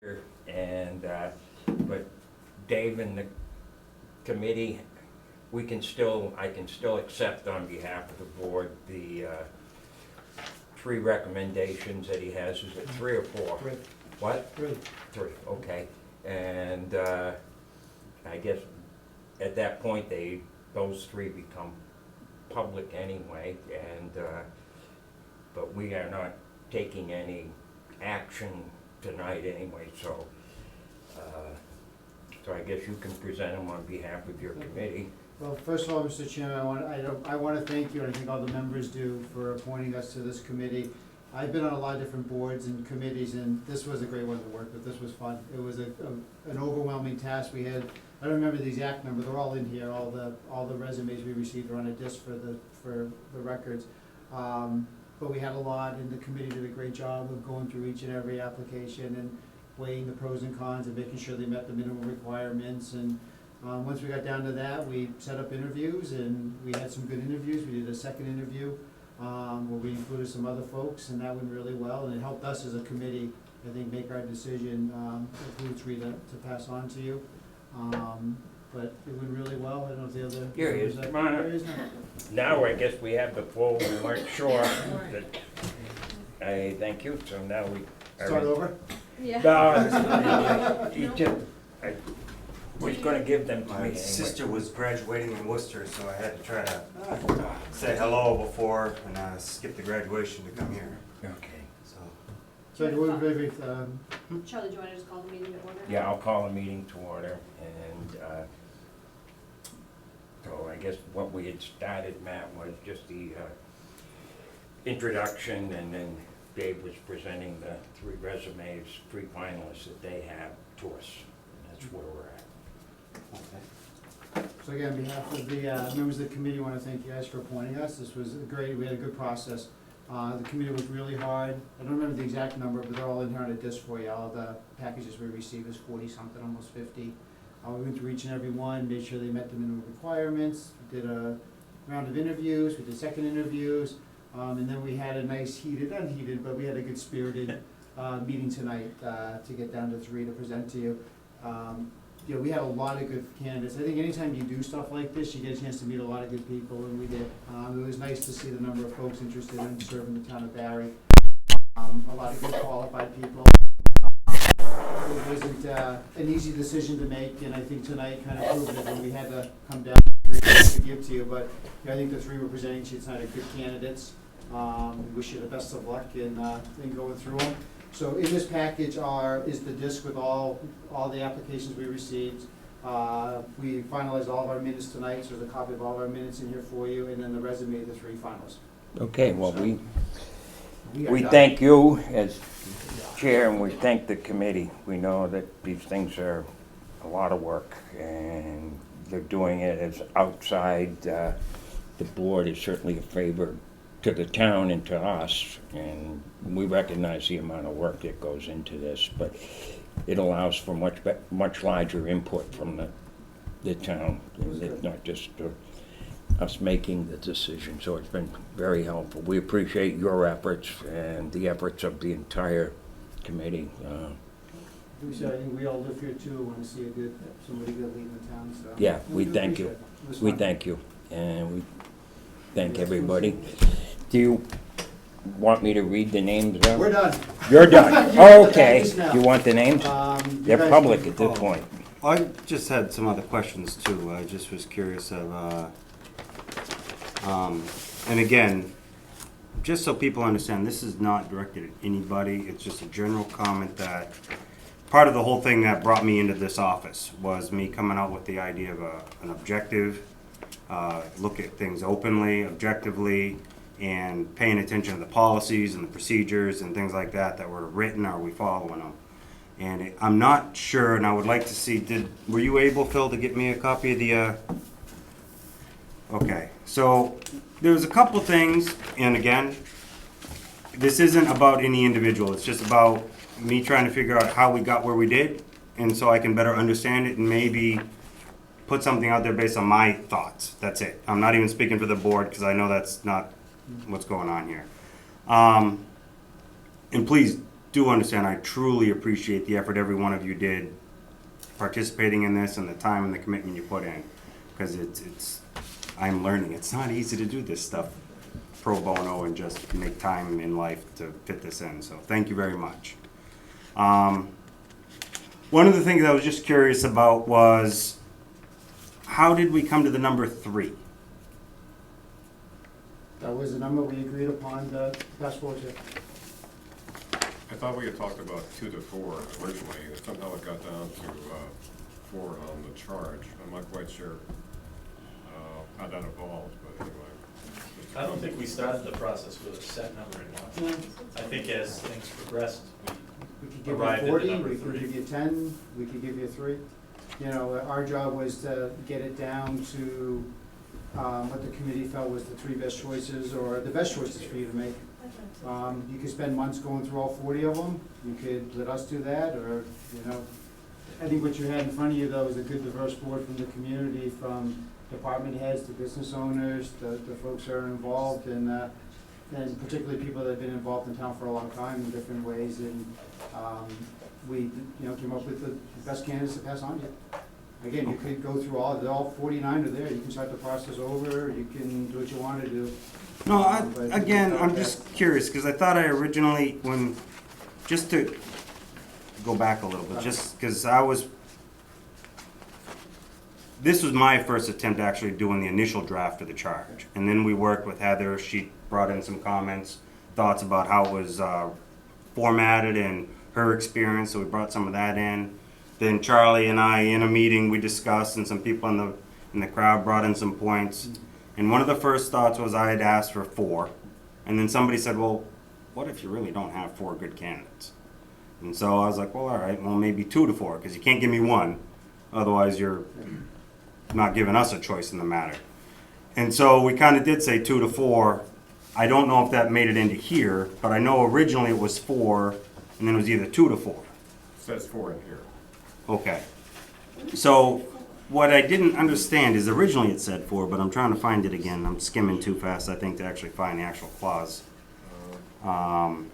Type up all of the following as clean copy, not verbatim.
And, but Dave and the committee, I can still accept on behalf of the board the 3 recommendations that he has. Is it 3 or 4? 3. What? 3. 3, okay. And I guess at that point, those 3 become public anyway, and but we are not taking any action tonight anyway, so I guess you can present them on behalf of your committee. Well, first of all, Mr. Chairman, I want to thank you, and I think all the members do, for appointing us to this committee. I've been on a lot of different boards and committees, and this was a great one to work with. This was fun. It was an overwhelming task. We had, I don't remember the exact number, they're all in here, all the resumes we received are on a disc for the records. But we had a lot, and the committee did a great job of going through each and every application and weighing the pros and cons and making sure they met the minimum requirements. And once we got down to that, we set up interviews, and we had some good interviews. We did a second interview where we included some other folks, and that went really well, and it helped us as a committee, I think, make our decision of who 3 to pass on to you. But it went really well. I don't know if the other... Here he is. Come on up. There he is now. Now I guess we have the full, we weren't sure that, thank you, so now we... Start over? Yeah. No, I was gonna give them to me My anyway. sister was graduating in Worcester, so I had to try to say hello before and skip the graduation to come here. Okay. So we're very, Charlie, do you want to just call the meeting to order? Yeah, I'll call a meeting to order, and so I guess what we had started, Matt, was just the introduction, and then Dave was presenting the 3 resumes, 3 finalists that they have to us, and that's where we're at. so again, on behalf of the members of the committee, I want to thank you guys for appointing us. This was great. We had a good process. The committee was really hard. I don't remember the exact number, but they're all in here on a disc for you. All the packages we received was 40-something, almost 50. We went through each and every one, made sure they met the minimum requirements. We did a round of interviews. We did second interviews. And then we had a nice unheated, but we had a good spirited meeting tonight to get down to 3 to present to you. You know, we had a lot of good candidates. I think anytime you do stuff like this, you get a chance to meet a lot of good people, and we did. It was nice to see the number of folks interested in serving the town of Barry. A lot of good qualified people. It wasn't an easy decision to make, and I think tonight kind of proved it when we had to come down to 3 to give to you. But you know, I think the 3 we're presenting to you tonight are good candidates. We wish you the best of luck in going through them. So in this package is the disc with all the applications we received. We finalized all of our minutes tonight, so there's a copy of all of our minutes in here for you, and then the resume of the 3 finalists. Okay, well, we are thank you as chair, and we thank the committee. We know that these things are a lot of work, and they're doing it as outside. The board is certainly a favor to the town and to us, and we recognize the amount of work that goes into this, but it allows for much larger input from the town. It's not just us making the decision, so it's been very helpful. We appreciate your efforts and the efforts of the entire committee. I think we all live here too, want to see somebody good leading the town, so. Yeah, we do thank appreciate you. it. It was We fun. thank you, and we thank everybody. Do you want me to read the names out? We're done. You're done. You have the Okay. package now. You want the names? You They're guys public can- at this point. I just had some other questions too. I just was curious of, and again, just so people understand, this is not directed at anybody. It's just a general comment that part of the whole thing that brought me into this office was me coming out with the idea of an objective, look at things openly, objectively, and paying attention to the policies and the procedures and things like that that were written. Are we following them? And I'm not sure, and I would like to see, were you able, Phil, to get me a copy of the, okay, so there's a couple things, and again, this isn't about any individual, it's just about me trying to figure out how we got where we did, and so I can better understand it and maybe put something out there based on my thoughts. That's it. I'm not even speaking for the board, because I know that's not what's going on here. And please do understand, I truly appreciate the effort every one of you did participating in this and the time and the commitment you put in. Because I'm learning, it's not easy to do this stuff pro bono and just make time in life to fit this in. So thank you very much. One of the things I was just curious about was, how did we come to the number 3? That was the number we agreed upon the past board to. I thought we had talked about 2 to 4 originally, and somehow it got down to 4 on the charge. I'm not quite sure how that evolved, but anyway. I don't think we started the process with a set number in mind. I think as things progressed, We could give Arrived at you the 40, number we could 3. give you 10, we could give you 3. You know, our job was to get it down to what the committee felt was the 3 best choices, or the best choices for you to make. You could spend months going through all 40 of them, you could let us do that, or, you know. I think what you had in front of you, though, is a good diverse board from the community, from department heads to business owners, the folks that are involved, and particularly people that have been involved in town for a long time in different ways, and we, you know, came up with the best candidates to pass on to you. Again, you could go through all 49 are there, you can start the process over, you can do what you want to do. No, But again, we I'm thought just curious, because I thought I originally, just to go back a little bit, just because this was my first attempt actually doing the initial draft of the charge. And then we worked with Heather, she brought in some comments, thoughts about how it was formatted and her experience, so we brought some of that in. Then Charlie and I, in a meeting, we discussed, and some people in the crowd brought in some points. And one of the first thoughts was I had asked for 4. And then somebody said, well, what if you really don't have 4 good candidates? And so I was like, well, all right, well, maybe 2 to 4, because you can't give me 1. Otherwise, you're not giving us a choice in the matter. And so we kind of did say 2 to 4. I don't know if that made it into here, but I know originally it was 4, and then it was either 2 to 4. It says 4 in here. Okay. So what I didn't understand is originally it said 4, but I'm trying to find it again. I'm skimming too fast, I think, to actually find the actual clause. It's on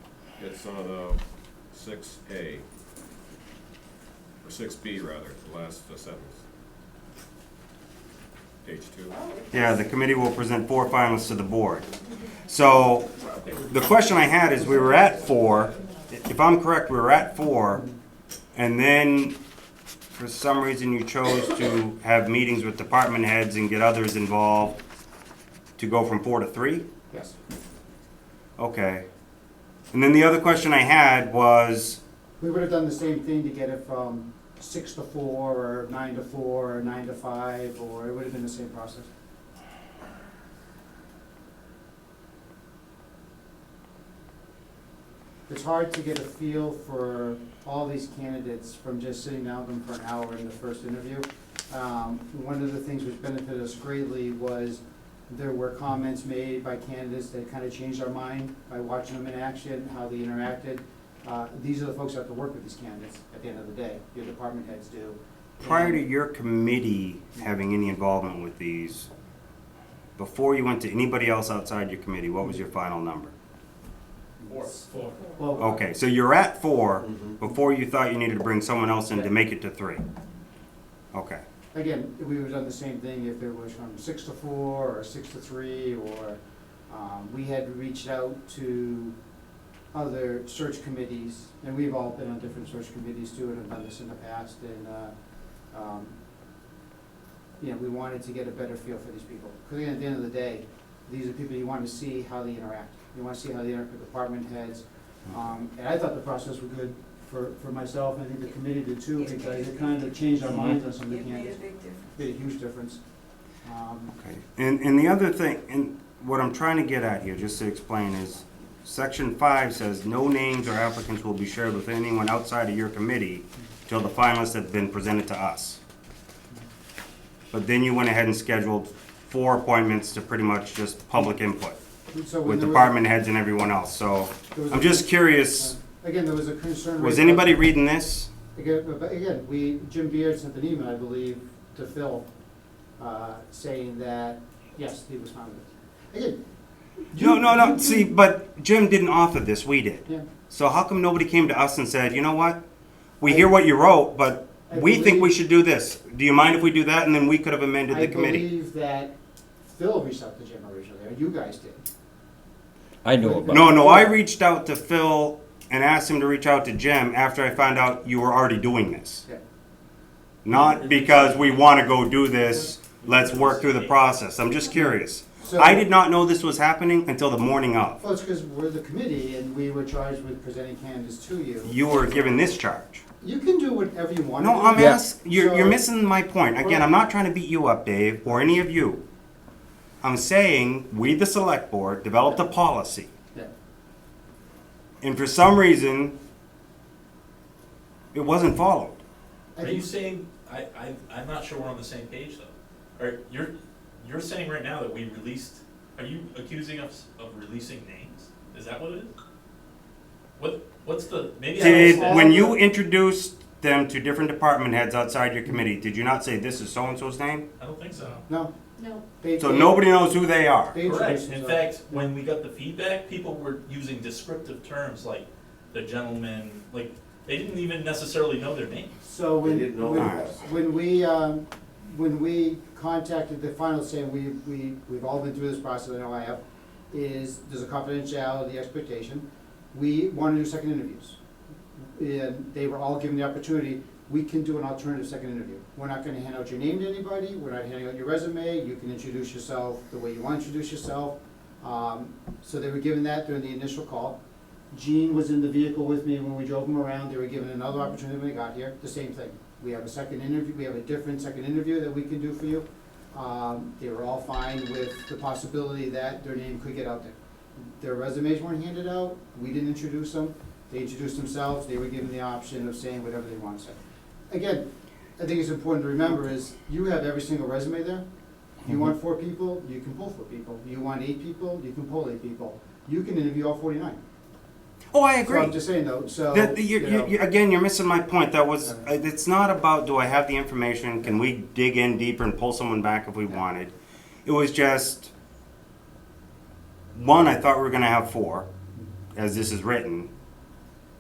6A, or 6B rather, the last sentence. Page 2. Yeah, the committee will present 4 finalists to the board. So the question I had is, we were at 4. If I'm correct, we were at 4, and then for some reason you chose to have meetings with department heads and get others involved to go from 4 to 3? Yes. Okay. And then the other question I had was, We would have done the same thing to get it from 6 to 4, or 9 to 4, or 9 to 5, or it would have been the same process. It's hard to get a feel for all these candidates from just sitting down with them for an hour in the first interview. One of the things which benefited us greatly was there were comments made by candidates that kind of changed our mind by watching them in action, how they interacted. These are the folks that have to work with these candidates at the end of the day, your department heads do. prior to your committee having any involvement with these, before you went to anybody else outside your committee, what was your final number? 4. Well, Okay, so you're at 4 before you thought you needed to bring someone else in to make it to 3. Okay. again, we would have done the same thing if it was from 6 to 4, or 6 to 3, or we had reached out to other search committees, and we've all been on different search committees too, and have done this in the past, and, we wanted to get a better feel for these people. Because at the end of the day, these are people you want to see how they interact. You want to see how they interact with department heads. And I thought the process was good for myself, and I think the committee did too, because it kind of changed our minds on some of the It made a candidates. big difference. Made a huge difference. Okay. And the other thing, and what I'm trying to get at here, just to explain, is Section 5 says, no names or applicants will be shared with anyone outside of your committee till the finalists have been presented to us. But then you went ahead and scheduled 4 appointments to pretty much just public input So when with there was- department heads and everyone else. So there was I'm a- just curious, Again, there was a concern. was raised anybody about- reading this? Again, Jim Beard sent an email, I believe, to Phil, saying that, yes, he was fine with it. Again. No, see, but Jim didn't author this, we did. Yeah, So how come nobody came to us and said, you know what? We hear what you wrote, but I we think believe- we should do this. Do you mind if we do that? And then we could have amended the committee. I believe that Phil reached out to Jim originally, or you guys did. I knew about it. No, I reached out to Phil and asked him to reach out to Jim after I found out you were already doing this. Yeah. Not because we want to go do this, let's work through the process. I'm just curious. I did not know this was happening until the morning of. Well, it's because we're the committee and we were charged with presenting candidates to you. You were given this charge. You can do whatever you want to do. No, I'm Yeah. asking, you're So- missing my point. Again, I'm not trying to beat you up, Dave, or any of you. I'm saying, we, the select board, developed a policy. Yeah. And for some reason, it wasn't followed. I Are you think- saying, I'm not sure we're on the same page though. You're saying right now that we released, are you accusing us of releasing names? Is that what it is? What's the, maybe I Did, don't when you introduced them to different department heads outside your committee, did you not say this is so-and-so's name? I don't think so. No. No. So nobody knows who they are. They Correct. introduced In themselves. fact, when we got the feedback, people were using descriptive terms like the gentleman, like, they didn't even necessarily know their names. So when, They didn't know when, that. when we contacted the final, saying we've all been through this process, I know I have, is there's a confidentiality expectation. We want to do second interviews. And they were all given the opportunity, we can do an alternative second interview. We're not gonna hand out your name to anybody, we're not handing out your resume, you can introduce yourself the way you want to introduce yourself. So they were given that during the initial call. Gene was in the vehicle with me when we drove him around, they were given another opportunity when they got here, the same thing. We have a second interview, we have a different second interview that we can do for you. They were all fine with the possibility that their name could get out there. Their resumes weren't handed out, we didn't introduce them, they introduced themselves, they were given the option of saying whatever they want to say. Again, I think it's important to remember is, you have every single resume there. If you want 4 people, you can pull 4 people. You want 8 people, you can pull 8 people. You can interview all 49. Oh, I So agree. I'm just saying though, so. Again, you're missing my point. That was, it's not about, do I have the information? Can we dig in deeper and pull someone back if we wanted? It was just, one, I thought we were gonna have 4, as this is written.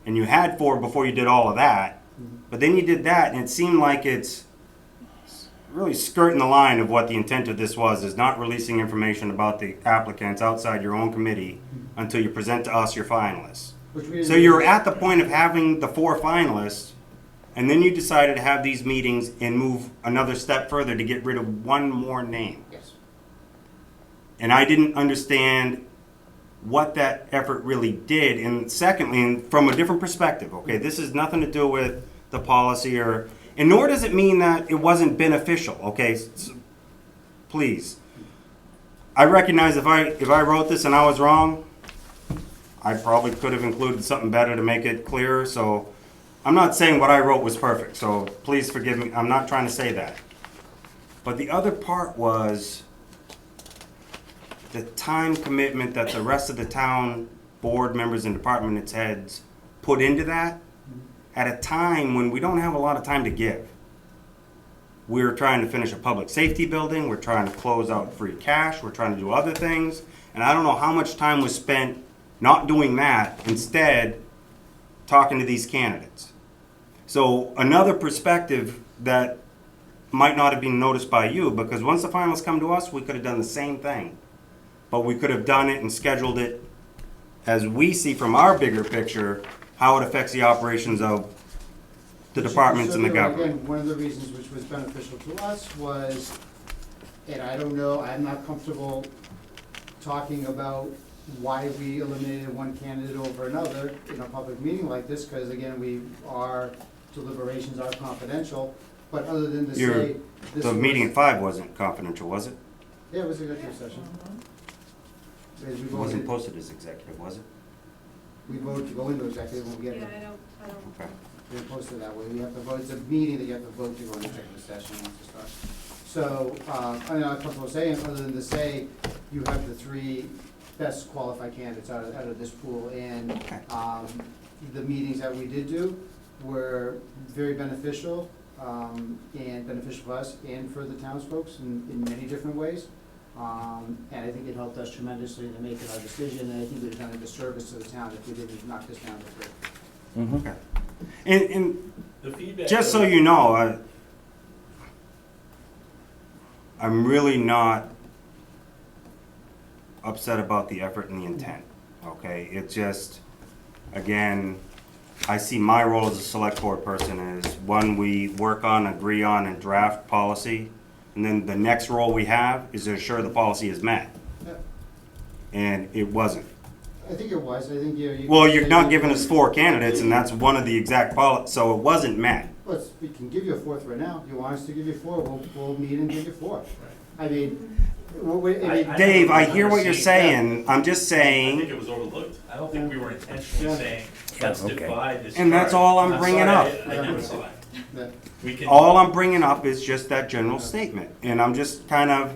And you had 4 before you did all of that. But then you did that, and it seemed like it's really skirting the line of what the intent of this was, is not releasing information about the applicants outside your own committee until you present to us your finalists. Which we didn't So do. you're at the point of having the 4 finalists, and then you decided to have these meetings and move another step further to get rid of one more name. Yes. And I didn't understand what that effort really did. And secondly, and from a different perspective, okay, this has nothing to do with the policy and nor does it mean that it wasn't beneficial, okay? Please. I recognize if I wrote this and I was wrong, I probably could have included something better to make it clearer, so I'm not saying what I wrote was perfect, so please forgive me, I'm not trying to say that. But the other part was the time commitment that the rest of the town board members and department heads put into that at a time when we don't have a lot of time to give. We're trying to finish a public safety building, we're trying to close out free cash, we're trying to do other things, and I don't know how much time was spent not doing that, instead talking to these candidates. So another perspective that might not have been noticed by you, because once the finalists come to us, we could have done the same thing. But we could have done it and scheduled it as we see from our bigger picture, how it affects the operations of the departments and the government. Again, one of the reasons which was beneficial to us was, and I don't know, I'm not comfortable talking about why we eliminated one candidate over another in a public meeting like this, because again, our deliberations are confidential, but other than to say. this The was- meeting at 5 wasn't confidential, was it? Yeah, it was a executive session. As we It wasn't voted, posted as executive, was it? we voted to go into executive when we get Yeah, it. I don't. Okay. We didn't post it that way, we have to vote, it's a meeting that you have to vote to go into executive session once it starts. So, I'm not comfortable saying, other than to say, you have the 3 best qualified candidates out of this pool, and, the meetings that we did do were very beneficial, and beneficial for us and for the townsfolk in many different ways. And I think it helped us tremendously to make our decision, and I think we'd have done a disservice to the town if we didn't knock this down to 3. Mhm. Okay. And The feedback. just that so we- you know, I'm really not upset about the effort and the intent, okay? It's just, again, I see my role as a select board person is, one, we work on, agree on, and draft policy, and then the next role we have is to ensure the policy is met, Yeah. and it wasn't. I think it was, I think you. Well, you're not giving us 4 candidates, and that's one of the exact so it wasn't met. We can give you a 4th right now. If you want us to give you 4, we'll meet and give you 4. I mean, Dave, I hear what you're I've saying, I'm just I think saying, it was overlooked. I don't think we were intentionally Yeah. saying, let's Okay. divide this. And that's charge. all I'm bringing sorry, up. I never saw it. that- We can. all I'm bringing up is just that general statement, and I'm just kind of,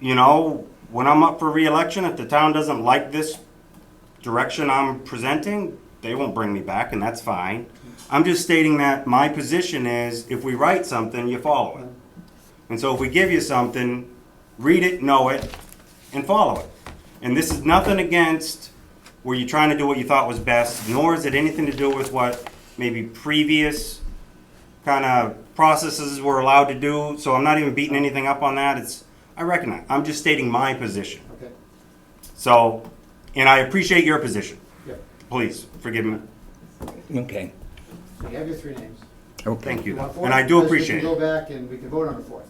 you know, when I'm up for reelection, if the town doesn't like this direction I'm presenting, they won't bring me back, and that's fine. I'm just stating that my position is, if we write something, you follow it. And so if we give you something, read it, know it, and follow it. And this is nothing against where you're trying to do what you thought was best, nor is it anything to do with what maybe previous kind of processes were allowed to do. So I'm not even beating anything up on that. I recognize, I'm just stating my position. Okay, So, and I appreciate your position. yep. Please, forgive me. Okay, So you have your 3 names. okay. Thank you. want though. 4? And I do Because appreciate We can it. go back and we can vote on the 4th.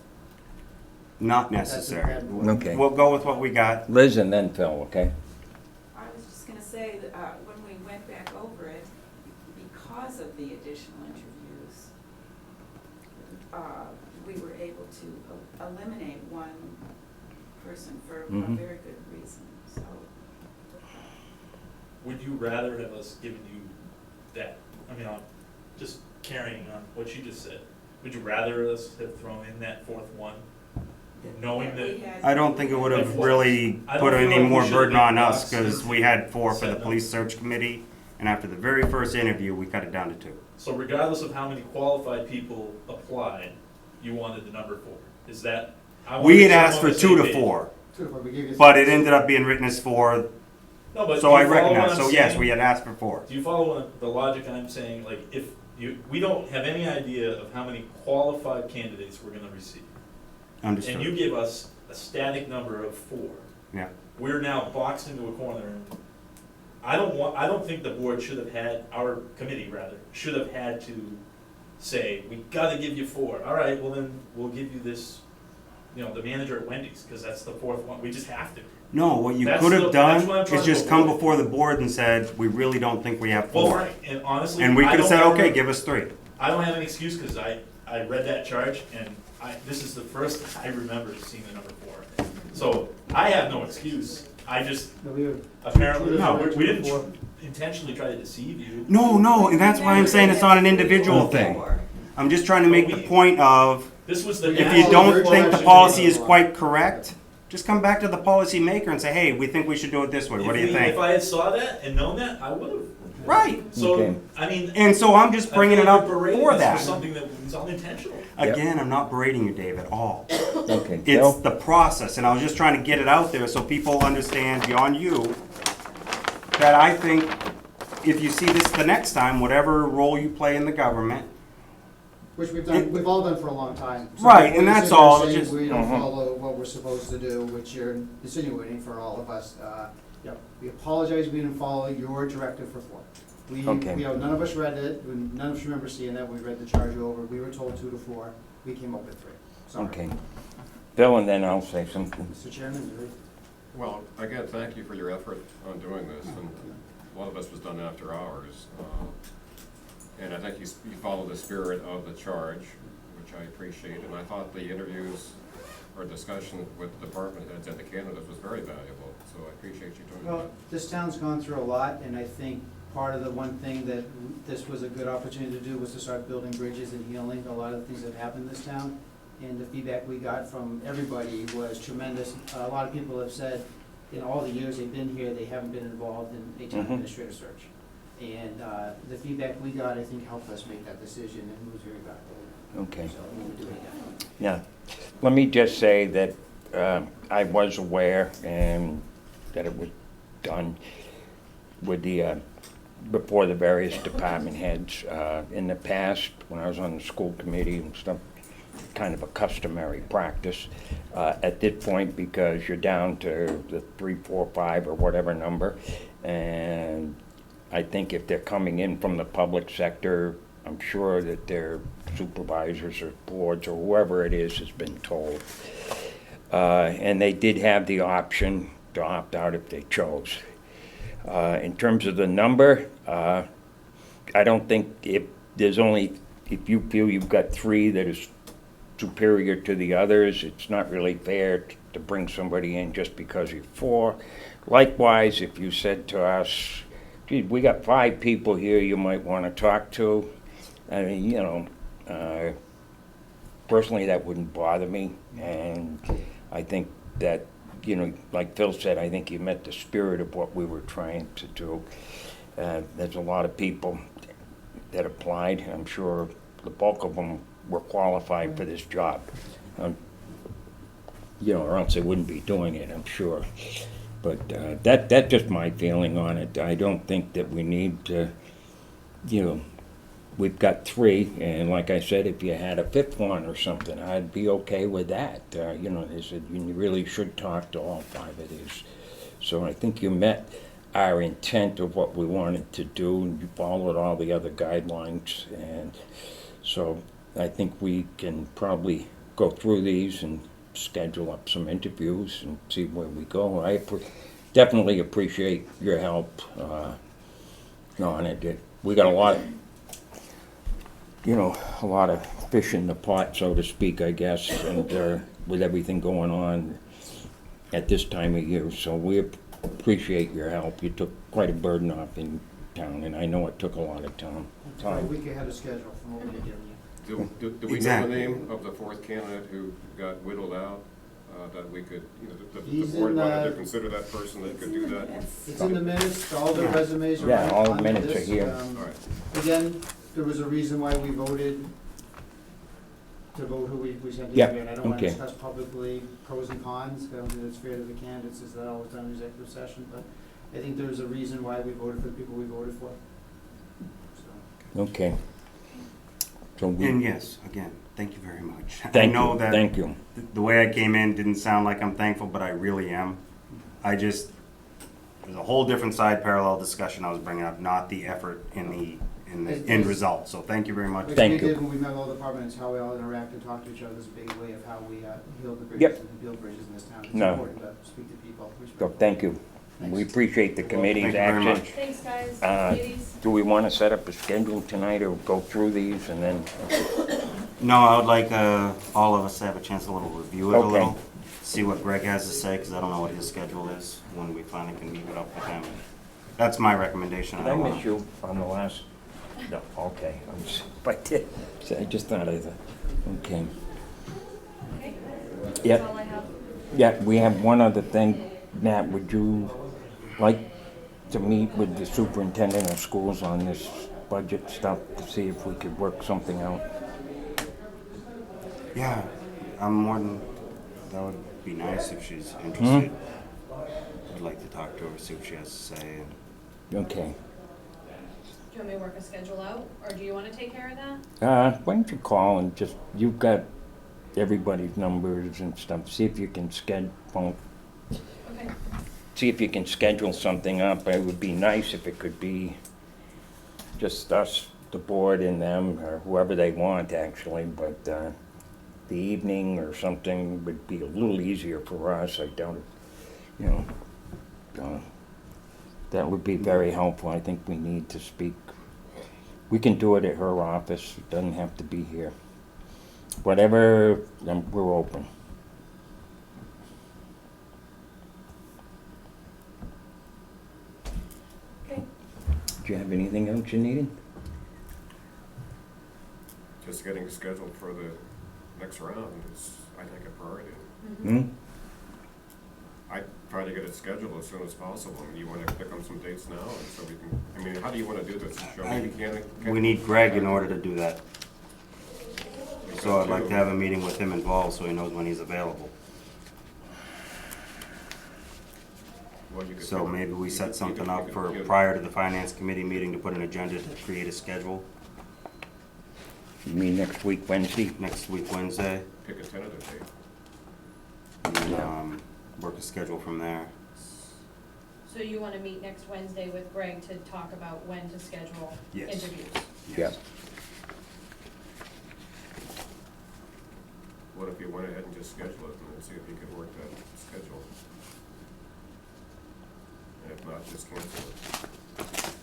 Not That's a necessary. bad vote. Okay. We'll go with what we got. Liz and then Phil, okay? I was just gonna say that, when we went back over it, because of the additional interviews, we were able to eliminate one person for a Mhm. very good reason, so. Would you rather have us given you that, I mean, I'm just carrying on what you just said, would you rather us have thrown in that 4th one? Knowing we that, had- I don't think it would have Like, really I don't put feel any like we more should burden have on been us, boxed because in we had 4 for the set police search committee, and after the very first interview, we cut it down to 2. so regardless of how many qualified people applied, you wanted the number 4, is that? I wanna We make had sure I'm asked on for the 2 same to page. 4, 2 to 4, we gave you. but it ended up being written as 4, No, but so do I you follow what recognize, I'm so yes, saying? we had asked for 4. Do you follow the logic I'm saying? Like, if we don't have any idea of how many qualified candidates we're gonna receive, and you Understood. give us a static number of 4, Yeah. we're now boxed into a corner. And I don't think the board should have had, our committee rather, should have had to say, we gotta give you 4. All right, well then, we'll give you this, the manager at Wendy's, because that's the 4th one. We just have to. No, what you That's could the- have that's done what I'm trying is to just come avoid. before the board and said, we really don't think we have Well, 4. right, and honestly. And we I could have don't said, have okay, a- give us 3. I don't have an excuse, because I read that charge, and this is the first I remember seeing the number 4. So, I have no excuse. I just, No, we were. apparently, No. we didn't intentionally try to deceive you. No, and that's why I'm saying it's not an individual thing. I'm just trying to make the point of, This was the. if you national don't board think the action policy is committee. quite correct, just come back to the policy maker and say, hey, we think we should do it this way. What do you If think? I had saw that and known that, I would have. Right. So, Okay. I mean. And so I'm just bringing it up for that. Something that was unintentional. Again, I'm not berating you, Dave, at all. Okay, It's Phil? the process, and I was just trying to get it out there so people understand beyond you that I think if you see this the next time, whatever role you play in the government, Which we've all done for a long time. So Right, before and you that's sit there all, saying just- We don't Mhm. follow what we're supposed to do, which you're insinuating for all of us. We apologize, we didn't follow your directive for 4. Okay. None of us read it, none of us remember seeing that, we read the charge over, we were told 2 to 4, we came up with 3. Sorry. Okay. Phil, and then I'll say something. Mr. Chairman, do Well, again, thank you for your effort on doing this, and a lot of this was done after hours. And I think you followed the spirit of the charge, which I appreciate, and I thought the interviews or discussion with the department heads and the candidates was very valuable, so I appreciate you doing Well, that. this town's gone through a lot, and I think part of the one thing that this was a good opportunity to do was to start building bridges and healing a lot of the things that happened in this town. And the feedback we got from everybody was tremendous. A lot of people have said, in all the years they've been here, they haven't been involved in a town Mhm. administrator search. And the feedback we got, I think, helped us make that decision, and it was very valuable. Okay. So we would do it again. Yeah. Let me just say that I was aware and that it was done with the, before the various department heads. In the past, when I was on the school committee and stuff, kind of a customary practice. At this point, because you're down to the 3, 4, 5 or whatever number, and I think if they're coming in from the public sector, I'm sure that their supervisors or boards or whoever it is has been told. And they did have the option to opt out if they chose. In terms of the number, I don't think if you feel you've got 3 that is superior to the others, it's not really fair to bring somebody in just because you're 4. Likewise, if you said to us, gee, we got 5 people here you might want to talk to, I mean, personally that wouldn't bother me, and I think that, like Phil said, I think you met the spirit of what we were trying to do. There's a lot of people that applied. I'm sure the bulk of them were qualified for this job. Or else they wouldn't be doing it, I'm sure. But that's just my feeling on it. I don't think that we need to, we've got 3, and like I said, if you had a 5th one or something, I'd be okay with that. They said you really should talk to all 5 of these. So I think you met our intent of what we wanted to do, and you followed all the other guidelines, and so I think we can probably go through these and schedule up some interviews and see where we go. I definitely appreciate your help on it. We got a lot of fish in the pot, so to speak, I guess, and with everything going on at this time of year. So we appreciate your help. You took quite a burden off in town, and I know it took a lot of time. About a week ahead of schedule from what we were giving you. Do we know Exactly. the name of the 4th candidate who got whittled out? That we could, the He's board in, wanted to consider that person that could do that? It's in the minutes, all the resumes are Yeah, all the on minutes this. are here. All right. Again, there was a reason why we voted to vote who we sent in. Yeah, And I don't want to okay. discuss publicly pros and cons, I don't think it's fair to the candidates, is that always done in executive session, but I think there's a reason why we voted for the people we voted for. So, Okay. So And yes, again, thank you very much. I Thank know you, that thank you. the way I came in didn't sound like I'm thankful, but I really am. There's a whole different side parallel discussion I was bringing up, not the effort in the end result. So thank you very much. Which Thank we you. did when we met all the departments, how we all interact and talk to each other is a big way of how we heal the Yep. bridges and build bridges in this town. It's No. important to speak to people. So thank you. We appreciate the committee's Thank you very action. much. Thanks, guys, Uh, ladies. Do we want to set up a schedule tonight or go through these and then? No, I would like all of us to have a chance to review it a Okay. little, see what Greg has to say, because I don't know what his schedule is when we finally can meet it up with him. That's my recommendation. Did I miss you on the last? No, okay. I did. So I just thought of that. Okay. Okay, Yep. that's all I have. Yeah, we have one other thing. Matt, would you like to meet with the superintendent of schools on this budget stuff to see if we could work something out? Yeah, I'm more than, that would be nice if she's interested. I'd like to talk to her, see what she has to say. Okay. Do you want me to work a schedule out, or do you wanna take care of that? Why don't you call and just, you've got everybody's numbers and stuff, see if you can Okay. see if you can schedule something up. It would be nice if it could be just us, the board and them, or whoever they want actually, but the evening or something would be a little easier for us. I doubt it, that would be very helpful. I think we need to speak. We can do it at her office, it doesn't have to be here. Whatever, we're open. Okay. Do you have anything else you needed? Just getting scheduled for the next round is, I think, a priority. Hmm? I try to get it scheduled as soon as possible. I mean, you want to pick on some dates now, and so we can, I mean, how do you want to do this? Show me the candidate? We need Greg in order to do that. So I'd like to have a meeting with him involved so he knows when he's available. Well, you could So pick- maybe we you set could- something you up could for give- prior to the finance committee meeting to put an agenda to create a schedule You mean next week, Wednesday? next week, Wednesday, Pick a tentative date. and, Yeah. work a schedule from there. So you wanna meet next Wednesday with Greg to talk about when to schedule Yes. interviews? Yeah. What if you went ahead and just scheduled it and then see if you could work that schedule? And if not, just cancel it.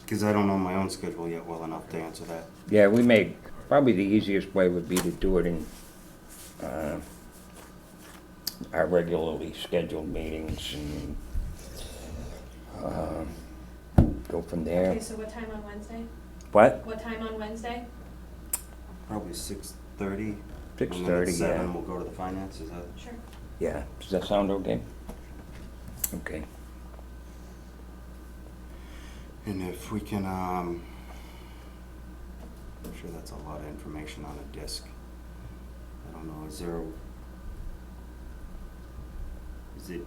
Because I don't know my own schedule yet well enough to answer that. Yeah, we may, probably the easiest way would be to do it in our regularly scheduled meetings and go from there. Okay, so what time on Wednesday? What? What time on Wednesday? Probably 6:30. 6:30, And then at 7, yeah. we'll go to the finance, is that? Sure. Yeah, does that sound okay? Okay. And if we can, I'm sure that's a lot of information on a disk. I don't know, is it,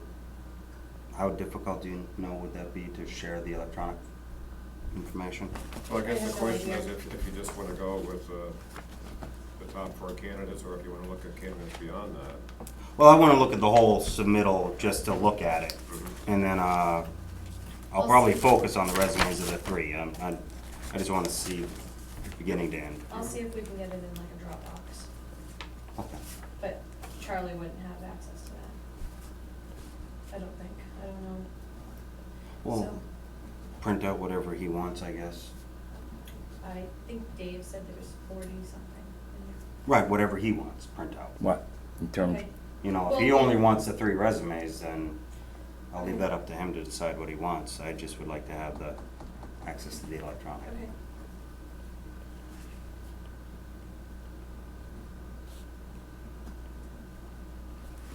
how difficult do you know would that be to share the electronic information? Well, I guess I the have no question is idea. if you just wanna go with the top 4 candidates, or if you wanna look at candidates beyond that. Well, I want to look at the whole submittal just to look at it. And then I'll I'll probably see. focus on the resumes of the 3. I just want to see beginning to end. I'll see if we can get it in like a Dropbox, Okay. but Charlie wouldn't have access to that. I don't think, I don't know. Well, So, print out whatever he wants, I guess. I think Dave said there was 40-something in Right, whatever he wants, print out. What, in there. terms, Okay, You know, if he Well, only yeah. wants the 3 resumes, then I'll leave that up to him to decide what he wants. I just would like to have the access to the electronic.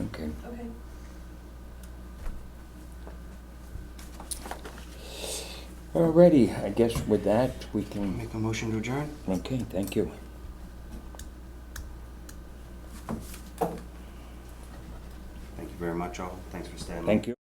okay. okay. Okay. Alrighty, I guess with that, we can, Make a motion to adjourn? okay, thank you. Thank you very much, all. Thanks for staying. Thank you.